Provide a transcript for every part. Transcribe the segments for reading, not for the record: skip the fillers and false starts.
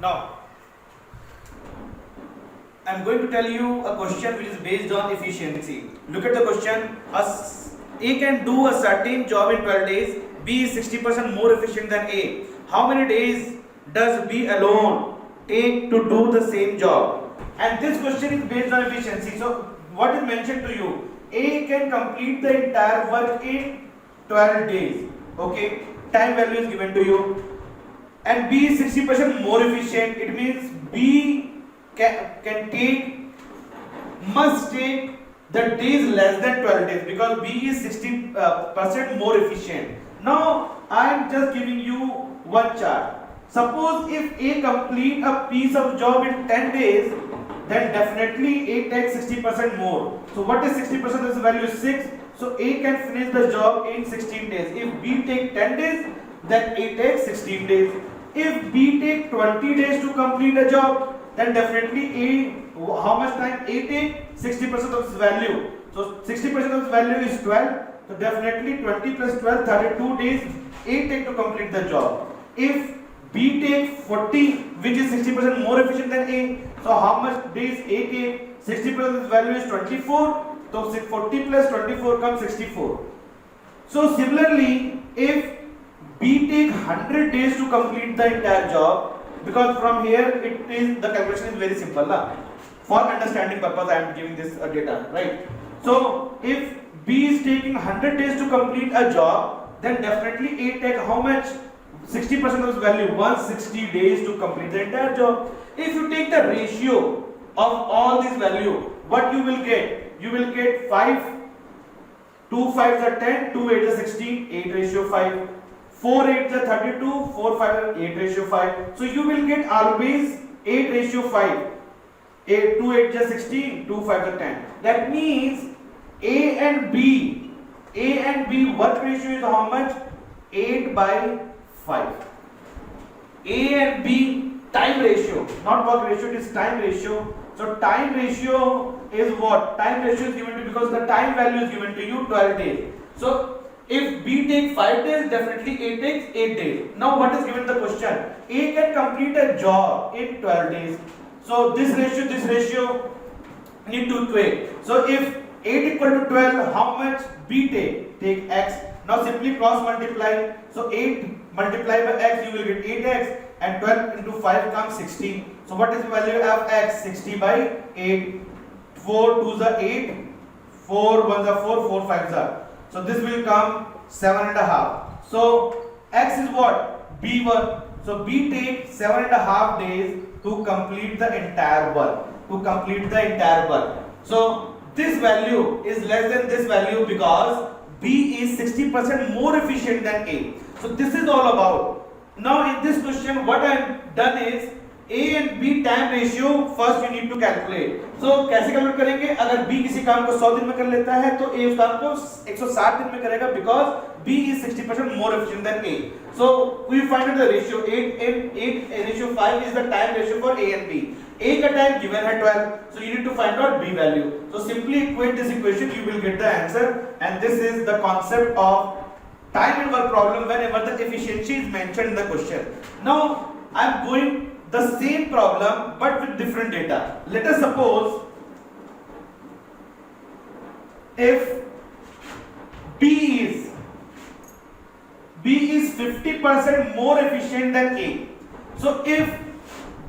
Now I'm going to tell you a question which is based on efficiency. Look at the question. A can do a certain job in 12 days. B is 60% more efficient than A. How many days does B alone take to do the same job? And this question is based on efficiency. So what is mentioned to you? A can complete the entire work in 12 days. Okay, time value is given to you. And B is 60% more efficient. It means B must take the days less than 12 days because B is 60% more efficient. Now I am just giving you one chart. Suppose if A complete a piece of job in 10 days, then definitely A takes 60% more. So what is 60%? This value is 6. So A can finish the job in 16 days. If B take 10 days, then A takes 16 days. If B take 20 days to complete a job, then definitely how much time A take? 60% of its value. So 60% of its value is 12. So definitely 20 plus 12, 32 days A take to complete the job. If B take 40, which is 60% more efficient than A, so how much days A take? 60% of its value is 24. So 40 plus 24 comes 64. So similarly, if B take 100 days to complete the entire job, because from here the calculation is very simple. For understanding purpose I am giving this data, right? So if B is taking 100 days to complete a job, then definitely A take how much? 60% of its value, 160 days to complete the entire job. If you take the ratio of all these value, what you will get? You will get 5, 2 5s are 10, 2 8s are 16, 8 ratio 5. 4 8s are 32, 4 5 are 8 ratio 5. So you will get always 8 ratio 5. 2 8s are 16, 2 5 are 10. That means A and B work ratio is how much? 8 by 5. A and B time ratio, not work ratio, it is time ratio. So time ratio is what? Time ratio is given to you because the time value is given to you 12 days. So if B takes 5 days, definitely A takes 8 days. Now what is given the question? A can complete a job in 12 days. So this ratio need to equate. So if 8 equal to 12, how much B take? Take X. Now simply cross multiply. So 8 multiplied by X, you will get 8X, and 12 into 5 comes 60. So what is the value of X? 60 by 8. 4 2s are 8, 4 1s are 4, 4 5s are. So this will come 7.5. So X is what? B1. So B takes 7.5 days to complete the entire work. So this value is less than this value because B is 60% more efficient than A. So this is all about. Now in this question what I have done is A and B time ratio first you need to calculate. So कैसे calculate करेंगे? अगर B किसी काम को 100 दिन में कर लेता है तो A उस काम को 160 दिन में करेगा because B is 60% more efficient than A. So we find out the ratio 8 ratio 5 is the time ratio for A and B. A का टाइम given है 12, so you need to find out B value. So simply equate this equation, you will get the answer, and this is the concept of time and work problem whenever the efficiency is mentioned in the question. Now I am going the same problem but with different data. Let us suppose if B is 50% more efficient than A. So if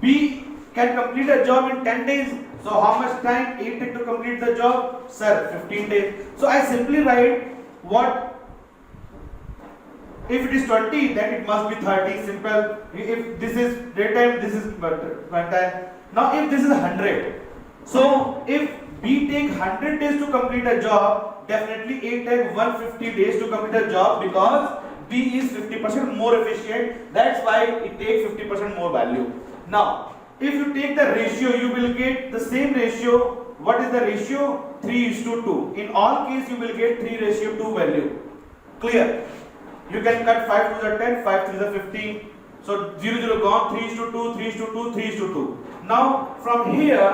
B can complete a job in 10 days, so how much time A take to complete the job? Sir, 15 days. So I simply write what? If it is 20, then it must be 30. Simple. If this is daytime, this is nighttime. Now if this is 100, so if B take 100 days to complete a job, definitely A take 150 days to complete a job because B is 50% more efficient. That's why it takes 50% more value. Now if you take the ratio, you will get the same ratio. What is the ratio? 3:2. In all case you will get 3:2 value. Clear? You can cut 5 to the 10, 5 to the 15. So 0 0 gone, 3:2, 3:2, 3:2. Now from here,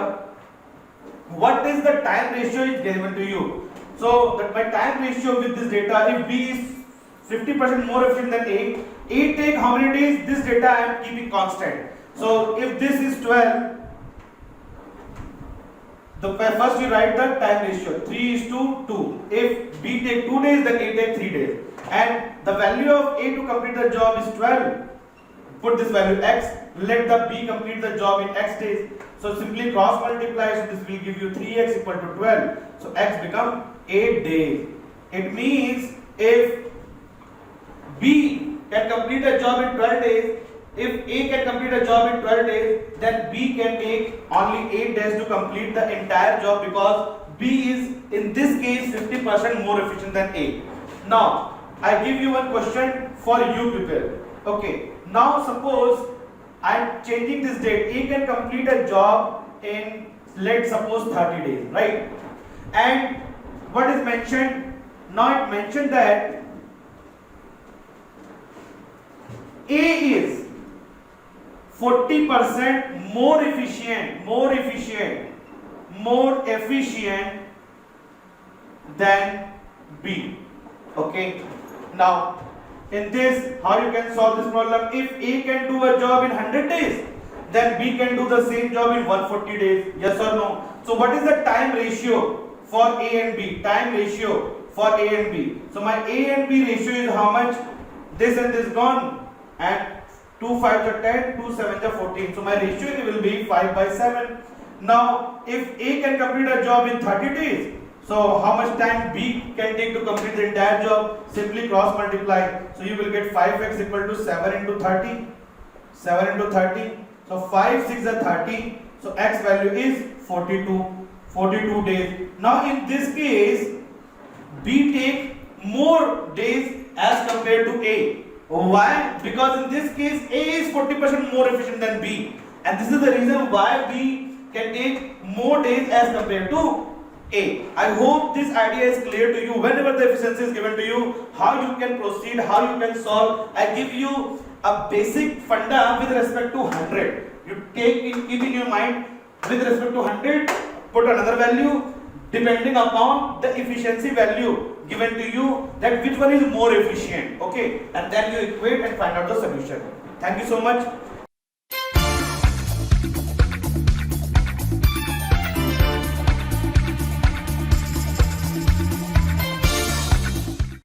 what is the time ratio is given to you? So that my time ratio with this data, if B is 50% more efficient than A take how many days? This data I am keeping constant. So if this is 12, first you write the time ratio 3:2. If B take 2 days, then A take 3 days. And the value of A to complete the job is 12. Put this value x. Let the B complete the job in x days. So simply cross multiply. So this will give you 3x equal to 12. So x become 8 days. It means if B can complete a job in 12 days, if A can complete a job in 12 days, then B can take only 8 days to complete the entire job, because B is in this case 50% more efficient than A. Now, I give you one question for you people. Okay, now suppose I am changing this date. A can complete a job in, let's suppose, 30 days, right? And what is mentioned? Now it mentioned that A is 40% more efficient than B. Okay. Now, in this, how you can solve this problem? If A can do a job in 100 days, then B can do the same job in 140 days. Yes or no? So, what is the time ratio for A and B? Time ratio for A and B. So, my A and B ratio is how much? This and this gone, and 2 5 are 10, 2 7 are 14. So, my ratio will be 5/7. Now, if A can complete a job in 30 days, so how much time B can take to complete the entire job? Simply cross multiply. So you will get 5x equal to 7 into 30. 7 into 30. So 5 6 are 30. So x value is 42. 42 days. Now in this case, B take more days as compared to A. Why? Because in this case, A is 40% more efficient than B. And this is the reason why B can take more days as compared to A. I hope this idea is clear to you. Whenever the efficiency is given to you, how you can proceed, how you can solve. I give you a basic funda with respect to 100. You keep in your mind, with respect to 100, put another value depending upon the efficiency value given to you, that which one is more efficient. Okay, and then you equate and find out the solution. Thank you so much.